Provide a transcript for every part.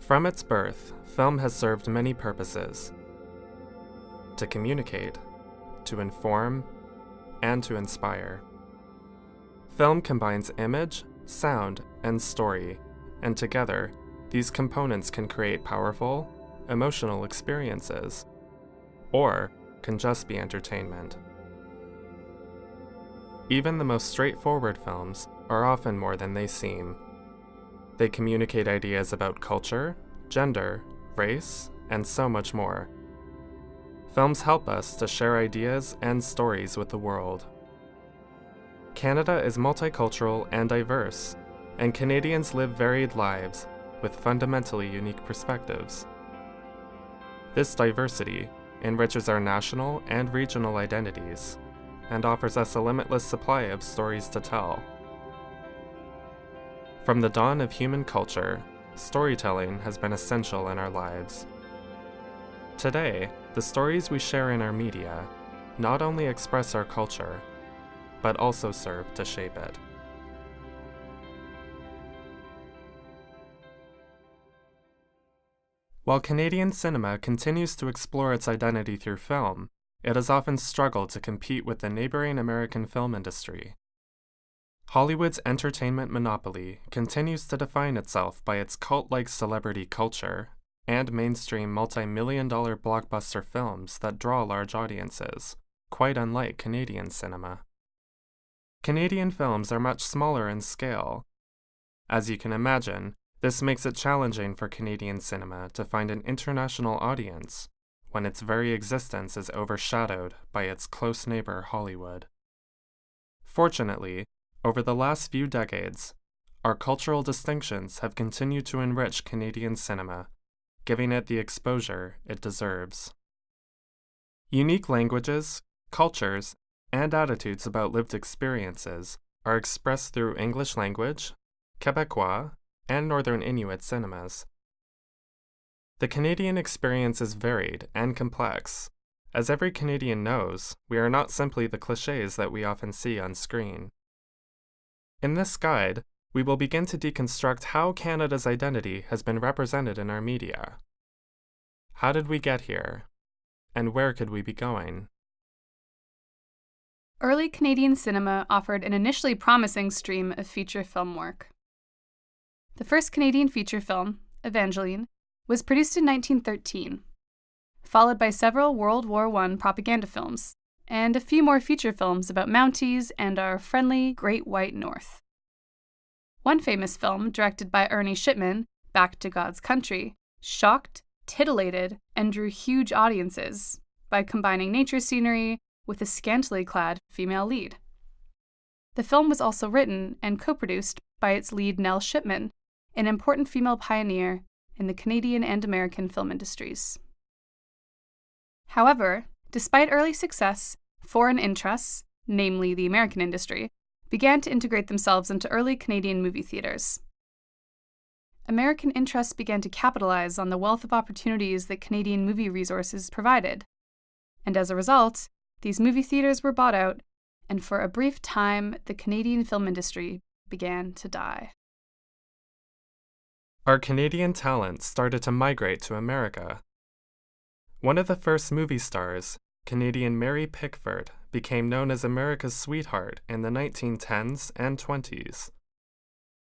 From its birth, film has served many purposes: to communicate, to inform, and to inspire. Film combines image, sound, and story, and together, these components can create powerful, emotional experiences, or can just be entertainment. Even the most straightforward films are often more than they seem. They communicate ideas about culture, gender, race, and so much more. Films help us to share ideas and stories with the world. Canada is multicultural and diverse, and Canadians live varied lives with fundamentally unique perspectives. This diversity enriches our national and regional identities and offers us a limitless supply of stories to tell. From the dawn of human culture, storytelling has been essential in our lives. Today, the stories we share in our media not only express our culture, but also serve to shape it. While Canadian cinema continues to explore its identity through film, it has often struggled to compete with the neighboring American film industry. Hollywood's entertainment monopoly continues to define itself by its cult-like celebrity culture and mainstream multi-million-dollar blockbuster films that draw large audiences, quite unlike Canadian cinema. Canadian films are much smaller in scale. As you can imagine, this makes it challenging for Canadian cinema to find an international audience when its very existence is overshadowed by its close neighbor Hollywood. Fortunately, over the last few decades, our cultural distinctions have continued to enrich Canadian cinema, giving it the exposure it deserves. Unique languages, cultures, and attitudes about lived experiences are expressed through English language, Quebecois, and Northern Inuit cinemas. The Canadian experience is varied and complex. As every Canadian knows, we are not simply the clichés that we often see on screen. In this guide, we will begin to deconstruct how Canada's identity has been represented in our media. How did we get here? And where could we be going? Early Canadian cinema offered an initially promising stream of feature film work. The first Canadian feature film, Evangeline, was produced in 1913, followed by several World War I propaganda films, and a few more feature films about Mounties and our friendly Great White North. One famous film, directed by Ernie Shipman, Back to God's Country, shocked, titillated, and drew huge audiences by combining nature scenery with a scantily clad female lead. The film was also written and co-produced by its lead Nell Shipman, an important female pioneer in the Canadian and American film industries. However, despite early success, foreign interests, namely the American industry, began to integrate themselves into early Canadian movie theaters. American interests began to capitalize on the wealth of opportunities that Canadian movie resources provided, and as a result, these movie theaters were bought out, and for a brief time, the Canadian film industry began to die. Our Canadian talent started to migrate to America. One of the first movie stars, Canadian Mary Pickford, became known as America's sweetheart in the 1910s and 20s.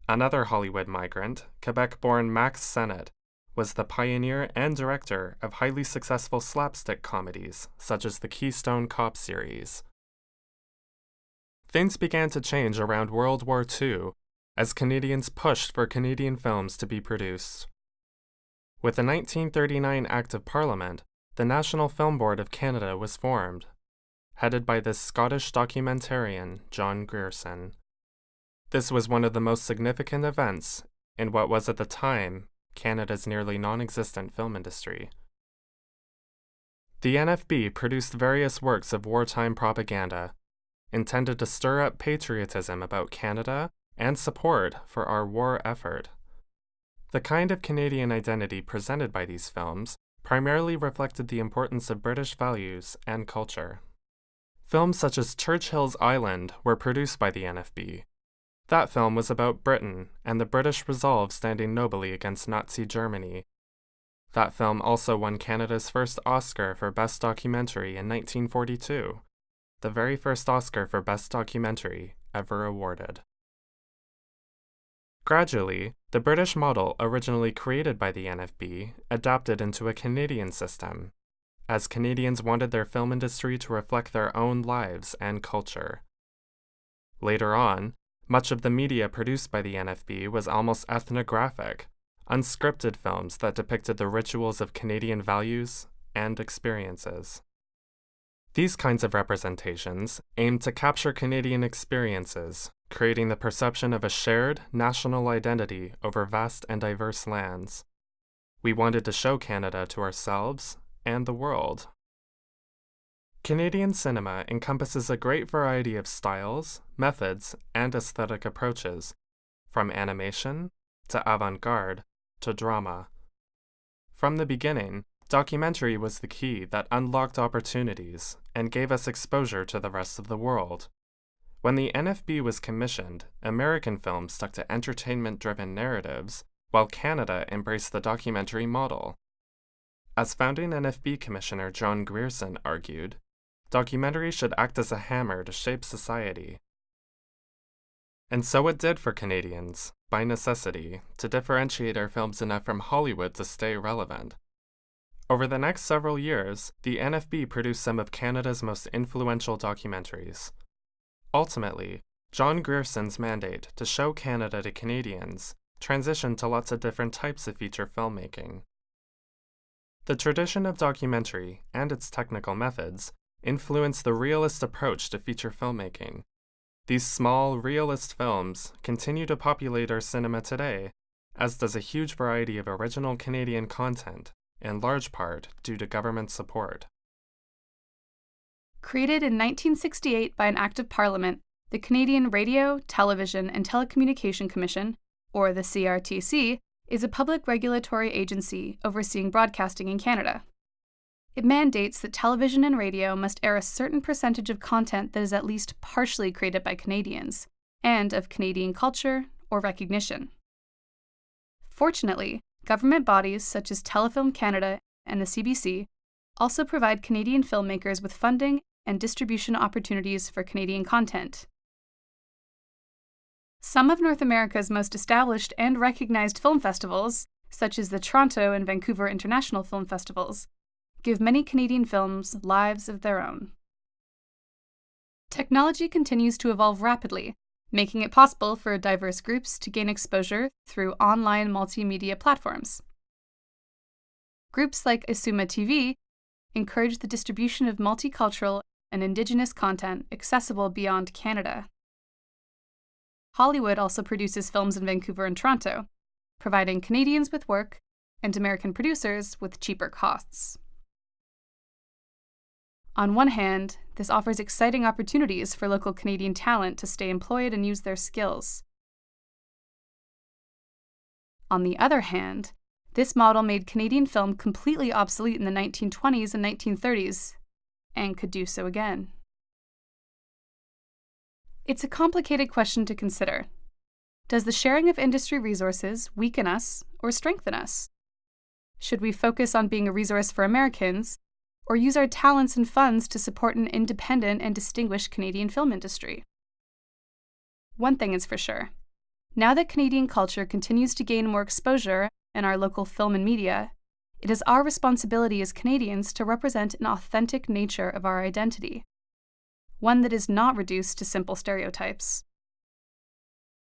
Another Hollywood migrant, Quebec-born Max Sennett, was the pioneer and director of highly successful slapstick comedies such as the Keystone Cop series. Things began to change around World War II as Canadians pushed for Canadian films to be produced. With the 1939 Act of Parliament, the National Film Board of Canada was formed, headed by the Scottish documentarian John Grierson. This was one of the most significant events in what was at the time Canada's nearly non-existent film industry. The NFB produced various works of wartime propaganda, intended to stir up patriotism about Canada and support for our war effort. The kind of Canadian identity presented by these films primarily reflected the importance of British values and culture. Films such as Churchill's Island were produced by the NFB, That film was about Britain and the British resolve standing nobly against Nazi Germany. That film also won Canada's first Oscar for Best Documentary in 1942, the very first Oscar for Best Documentary ever awarded. Gradually, the British model originally created by the NFB adapted into a Canadian system, as Canadians wanted their film industry to reflect their own lives and culture. Later on, much of the media produced by the NFB was almost ethnographic, unscripted films that depicted the rituals of Canadian values and experiences. These kinds of representations aimed to capture Canadian experiences, creating the perception of a shared national identity over vast and diverse lands. We wanted to show Canada to ourselves and the world. Canadian cinema encompasses a great variety of styles, methods, and aesthetic approaches, from animation to avant-garde to drama. From the beginning, documentary was the key that unlocked opportunities and gave us exposure to the rest of the world. When the NFB was commissioned, American films stuck to entertainment-driven narratives, while Canada embraced the documentary model. As founding NFB Commissioner John Grierson argued, documentary should act as a hammer to shape society. And so it did for Canadians, by necessity, to differentiate our films enough from Hollywood to stay relevant. Over the next several years, the NFB produced some of Canada's most influential documentaries. Ultimately, John Grierson's mandate to show Canada to Canadians transitioned to lots of different types of feature filmmaking. The tradition of documentary and its technical methods influenced the realist approach to feature filmmaking. These small, realist films continue to populate our cinema today, as does a huge variety of original Canadian content, in large part due to government support. Created in 1968 by an Act of Parliament, the Canadian Radio, Television and Telecommunication Commission, or the CRTC, is a public regulatory agency overseeing broadcasting in Canada. It mandates that television and radio must air a certain percentage of content that is at least partially created by Canadians, and of Canadian culture or recognition. Fortunately, government bodies such as Telefilm Canada and the CBC also provide Canadian filmmakers with funding and distribution opportunities for Canadian content. Some of North America's most established and recognized film festivals, such as the Toronto and Vancouver International Film Festivals, give many Canadian films lives of their own. Technology continues to evolve rapidly, making it possible for diverse groups to gain exposure through online multimedia platforms. Groups like Asuma TV encourage the distribution of multicultural and Indigenous content accessible beyond Canada. Hollywood also produces films in Vancouver and Toronto, providing Canadians with work and American producers with cheaper costs. On one hand, this offers exciting opportunities for local Canadian talent to stay employed and use their skills. On the other hand, this model made Canadian film completely obsolete in the 1920s and 1930s, and could do so again. It's a complicated question to consider. Does the sharing of industry resources weaken us or strengthen us? Should we focus on being a resource for Americans, or use our talents and funds to support an independent and distinguished Canadian film industry? One thing is for sure. Now that Canadian culture continues to gain more exposure in our local film and media, it is our responsibility as Canadians to represent an authentic nature of our identity, one that is not reduced to simple stereotypes.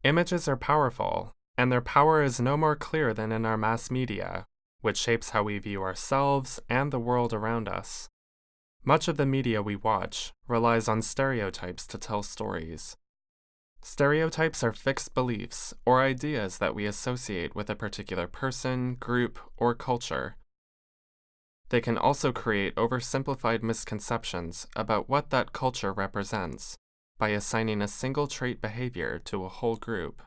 Images are powerful, and their power is no more clear than in our mass media, which shapes how we view ourselves and the world around us. Much of the media we watch relies on stereotypes to tell stories. Stereotypes are fixed beliefs or ideas that we associate with a particular person, group, or culture. They can also create oversimplified misconceptions about what that culture represents by assigning a single trait behavior to a whole group.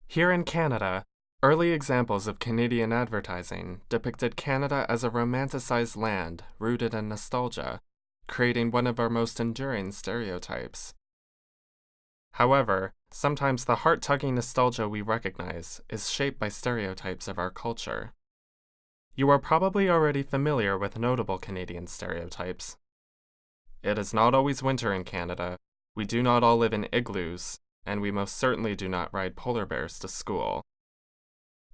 Here in Canada, early examples of Canadian advertising depicted Canada as a romanticized land rooted in nostalgia, creating one of our most enduring stereotypes. However, sometimes the heart-tugging nostalgia we recognize is shaped by stereotypes of our culture. You are probably already familiar with notable Canadian stereotypes. It is not always winter in Canada, we do not all live in igloos, and we most certainly do not ride polar bears to school.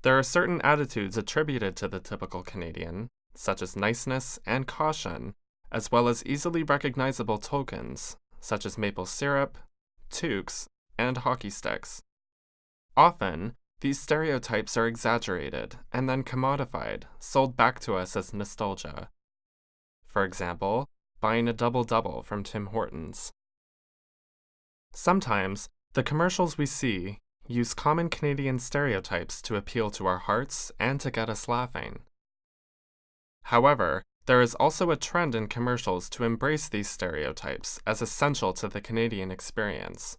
There are certain attitudes attributed to the typical Canadian, such as niceness and caution, as well as easily recognizable tokens, such as maple syrup, toques, and hockey sticks. Often, these stereotypes are exaggerated and then commodified, sold back to us as nostalgia. For example, buying a double-double from Tim Hortons. Sometimes, the commercials we see use common Canadian stereotypes to appeal to our hearts and to get us laughing. However, there is also a trend in commercials to embrace these stereotypes as essential to the Canadian experience.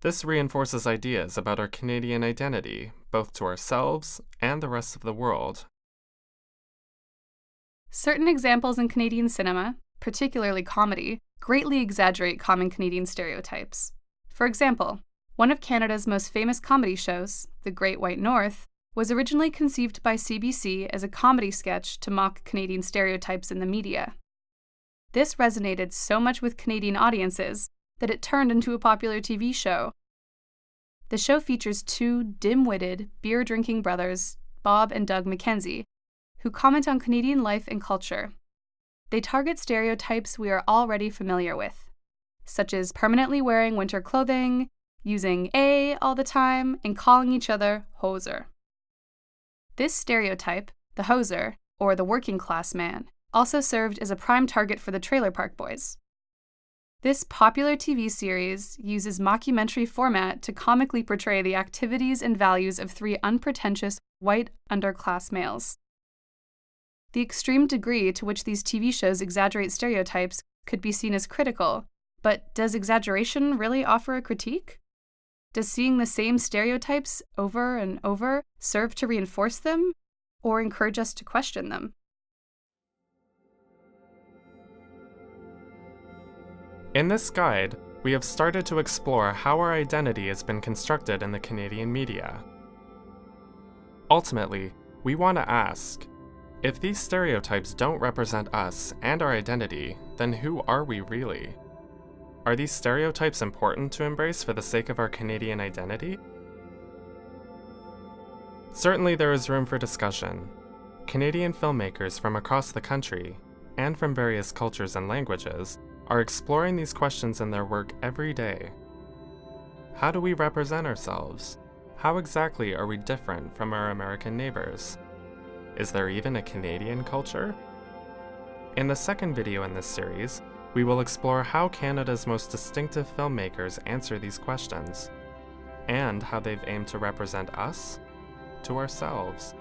This reinforces ideas about our Canadian identity, both to ourselves and the rest of the world. Certain examples in Canadian cinema, particularly comedy, greatly exaggerate common Canadian stereotypes. For example, one of Canada's most famous comedy shows, The Great White North, was originally conceived by CBC as a comedy sketch to mock Canadian stereotypes in the media. This resonated so much with Canadian audiences that it turned into a popular TV show. The show features two dim-witted, beer-drinking brothers, Bob and Doug Mackenzie, who comment on Canadian life and culture. They target stereotypes we are already familiar with, such as permanently wearing winter clothing, using "a" all the time, and calling each other hoser. This stereotype, the hoser, or the working class man, also served as a prime target for the Trailer Park Boys. This popular TV series uses mockumentary format to comically portray the activities and values of three unpretentious white underclass males. The extreme degree to which these TV shows exaggerate stereotypes could be seen as critical, but does exaggeration really offer a critique? Does seeing the same stereotypes over and over serve to reinforce them, or encourage us to question them? In this guide, we have started to explore how our identity has been constructed in the Canadian media. Ultimately, we want to ask, if these stereotypes don't represent us and our identity, then who are we really? Are these stereotypes important to embrace for the sake of our Canadian identity? Certainly there is room for discussion. Canadian filmmakers from across the country, and from various cultures and languages, are exploring these questions in their work every day. How do we represent ourselves? How exactly are we different from our American neighbors? Is there even a Canadian culture? In the second video in this series, we will explore how Canada's most distinctive filmmakers answer these questions, and how they've aimed to represent us to ourselves.